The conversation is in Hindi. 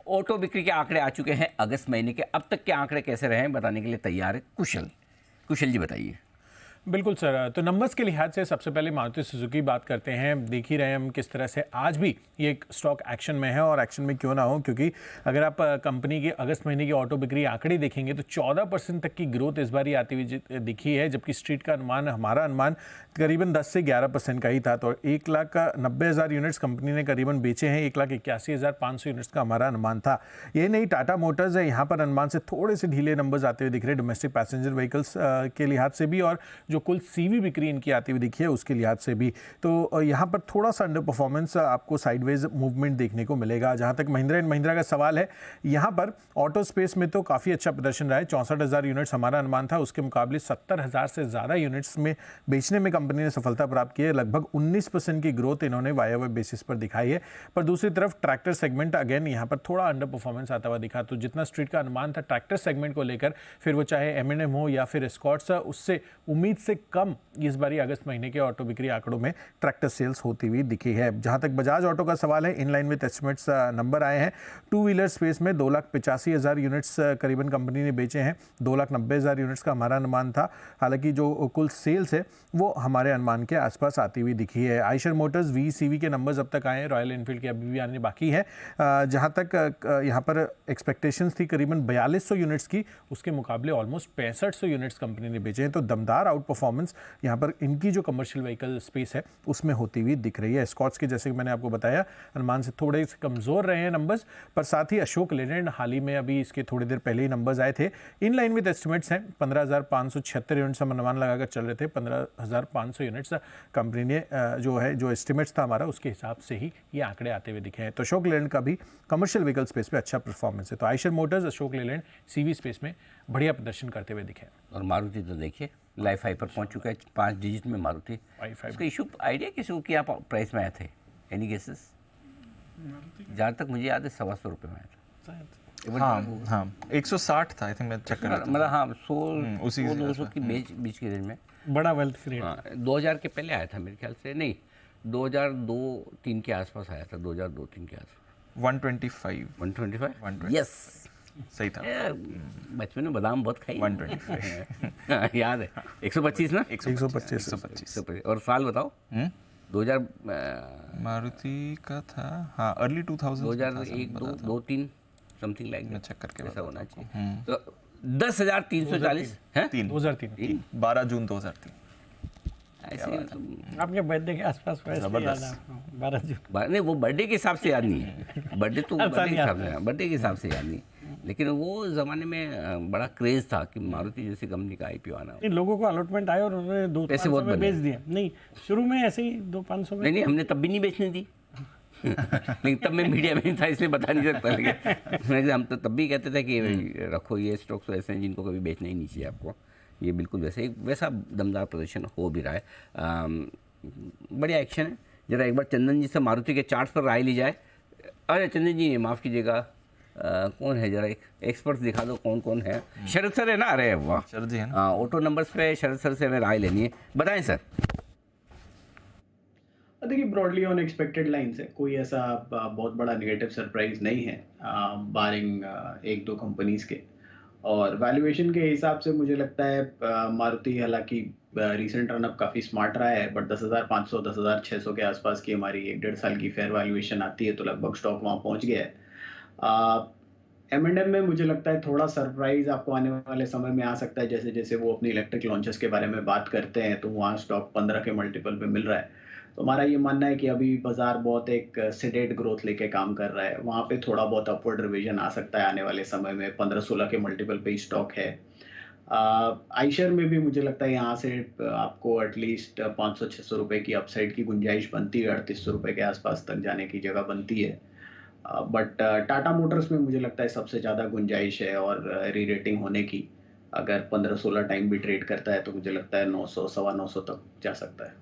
ऑटो बिक्री के आंकड़े आ चुके हैं अगस्त महीने के, अब तक के आंकड़े कैसे रहे हैं बताने के लिए तैयार है कुशल जी, बताइए। बिल्कुल सर, तो नंबर्स के लिहाज से सबसे पहले मारुति सुजुकी की बात करते हैं। देख ही रहे हैं हम किस तरह से आज भी ये एक स्टॉक एक्शन में है, और एक्शन में क्यों ना हो, क्योंकि अगर आप कंपनी के अगस्त महीने की ऑटो बिक्री आंकड़े देखेंगे तो 14% तक की ग्रोथ इस बार ही आती हुई दिखी है, जबकि स्ट्रीट का अनुमान, हमारा अनुमान करीबन 10 से 11% का ही था। तो 1,90,000 यूनिट्स कंपनी ने करीबन बेचे हैं, 1,81,500 यूनिट्स का हमारा अनुमान था। ये नहीं, टाटा मोटर्स है, यहाँ पर अनुमान से थोड़े से ढीले नंबर्स आते हुए दिख रहे हैं डोमेस्टिक पैसेंजर व्हीकल्स के लिहाज से भी, और जो कुल सीवी बिक्री इनकी आती हुई दिखी है उसके लिहाज से भी। तो यहाँ पर थोड़ा सा अंडर परफॉर्मेंस आपको साइडवेज मूवमेंट देखने को मिलेगा। जहाँ तक महिंद्रा एंड महिंद्रा का सवाल है, यहाँ पर ऑटो स्पेस में तो काफ़ी अच्छा प्रदर्शन रहा है। 64,000 यूनिट्स हमारा अनुमान था, उसके मुकाबले 70,000 से ज़्यादा यूनिट्स में बेचने में कंपनी ने सफलता प्राप्त की है। लगभग 19% की ग्रोथ इन्होंने वाई बेसिस पर दिखाई है। पर दूसरी तरफ ट्रैक्टर सेगमेंट अगेन यहाँ पर थोड़ा अंडर परफॉर्मेंस आता हुआ दिखा। तो जितना स्ट्रीट का अनुमान था ट्रैक्टर सेगमेंट को लेकर, फिर वो चाहे M&M हो या फिर एस्कॉर्ट्स, उससे उम्मीद से कम इस बारी अगस्त महीने के ऑटो बिक्री आंकड़ों में ट्रैक्टर सेल्स होती हुई दिखी है। जहां तक बजाज ऑटो का सवाल है, in line with estimates number आए हैं। टू व्हीलर स्पेस में 2,85,000 यूनिट्स करीबन कंपनी ने बेचे हैं, 2,90,000 यूनिट्स का हमारा अनुमान था। हालांकि जो कुल सेल्स है वो हमारे अनुमान के आसपास आती हुई दिखी है। आइशर मोटर्स VCV के नंबर्स अब तक आए हैं, रॉयल एनफील्ड के अभी भी आने बाकी है। जहां तक यहाँ पर एक्सपेक्टेशंस थी करीबन 4,200 यूनिट्स की, उसके मुकाबले ऑलमोस्ट 6500 यूनिट्स कंपनी ने बेचे हैं। तो दमदार आउट परफॉर्मेंस यहाँ पर इनकी जो कमर्शियल व्हीकल स्पेस है उसमें होती हुई दिख रही है। स्कॉट्स के जैसे कि मैंने आपको बताया अनुमान से थोड़े से कमज़ोर रहे हैं नंबर्स, पर साथ ही अशोक लेलैंड हाल ही में अभी इसके थोड़ी देर पहले ही नंबर्स आए थे, इन लाइन विद एस्टिमेट्स हैं। 15,576 यूनिट्स हम अनुमान लगाकर चल रहे थे, 15,500 यूनिट्स कंपनी ने जो एस्टिमेट्स था हमारा उसके हिसाब से ही ये आंकड़े आते हुए दिखे हैं। तो अशोक लेलैंड का भी कमर्शियल व्हीकल स्पेस पे अच्छा परफॉर्मेंस है। तो Eicher Motors, Ashok Leyland CV space में बढ़िया प्रदर्शन करते हुए दिखे। और मारुति तो देखिए लाइफ हाई पर पहुंच चुका है, 5 डिजिट में मारुति। उसका इशू आइडिया किसी को कि आप प्राइस में आए थे? Any guesses? जहाँ तक मुझे याद है 125 रुपये में आया था। हाँ 160 था आई थिंक, मैं चेक कर रहा था। मतलब हाँ 100-200 की बीच के रेंज में बड़ा वेल्थ क्रिएट। 2000 के पहले आया था मेरे ख्याल से, नहीं 2002-3 के आसपास आया था, 2002-3 के आसपास। 125 यस सही था। बचपन में बादाम बहुत खाई। 125 याद है। 125 ना? 125 और साल बताओ। 2000 मारुति का था, हाँ अर्ली 2000, 2001, 2, 3 समथिंग लाइक, मैं चेक करके ऐसा होना चाहिए। तो 10,340 है, 2003 12 जून 2003। ऐसे आपके बर्थडे के आसपास वैसे याद है आपको? 12 जून नहीं, वो बर्थडे के हिसाब से याद नहीं है। बर्थडे तो बर्थडे के हिसाब से याद नहीं, लेकिन वो ज़माने में बड़ा क्रेज़ था कि मारुति जैसी कंपनी का IPO आना। लोगों को अलॉटमेंट आए और उन्होंने 200-500 में बेच दिया। नहीं, शुरू में ऐसे ही 200-500 में। नहीं, हमने तब भी नहीं बेचने दी। लेकिन तब मैं मीडिया में था इसलिए बता नहीं सकता, लेकिन हम तो तब भी कहते थे कि रखो ये स्टॉक्स तो ऐसे हैं जिनको कभी बेचना ही नहीं चाहिए आपको। ये बिल्कुल वैसा दमदार प्रदर्शन हो भी रहा है। बढ़िया एक्शन है। जरा एक बार चंदन जी से मारुति के चार्ट्स पर राय ली जाए। अरे चंदन जी माफ़ कीजिएगा, कौन है, जरा एक एक्सपर्ट्स दिखा दो कौन कौन है। शरद सर है ना? अरे वाह, शरद जी है ना? हाँ, ऑटो नंबर्स पे शरद सर से हमें राय लेनी है, बताएं सर। देखिए ब्रॉडली ऑन एक्सपेक्टेड लाइन से कोई ऐसा बहुत बड़ा नेगेटिव सरप्राइज नहीं है, बारिंग एक दो कंपनीज के। और वैल्यूएशन के हिसाब से मुझे लगता है मारुति हालांकि रीसेंट रनअप काफ़ी स्मार्ट रहा है, बट 10,500 10,600 के आसपास की हमारी 1-1.5 साल की फेयर वैल्यूएशन आती है, तो लगभग स्टॉक वहाँ पहुँच गया है। M&M में मुझे लगता है थोड़ा सरप्राइज आपको आने वाले समय में आ सकता है, जैसे जैसे वो अपनी इलेक्ट्रिक लॉन्चेस के बारे में बात करते हैं तो वहाँ स्टॉक 15 के मल्टीपल पे मिल रहा है। तो हमारा ये मानना है कि अभी बाजार बहुत एक सेडेड ग्रोथ लेके काम कर रहा है, वहाँ पे थोड़ा बहुत अपवर्ड रिवीजन आ सकता है आने वाले समय में। 15-16 के मल्टीपल पे स्टॉक है। आइशर में भी मुझे लगता है यहाँ से आपको एटलीस्ट 500-600 रुपये की अपसाइड की गुंजाइश बनती है, 3800 रुपये के आसपास तक जाने की जगह बनती है। बट टाटा मोटर्स में मुझे लगता है सबसे ज़्यादा गुंजाइश है, और री रेटिंग होने की अगर 15-16 टाइम भी ट्रेड करता है तो मुझे लगता है 900 सवा 900 तक जा सकता है।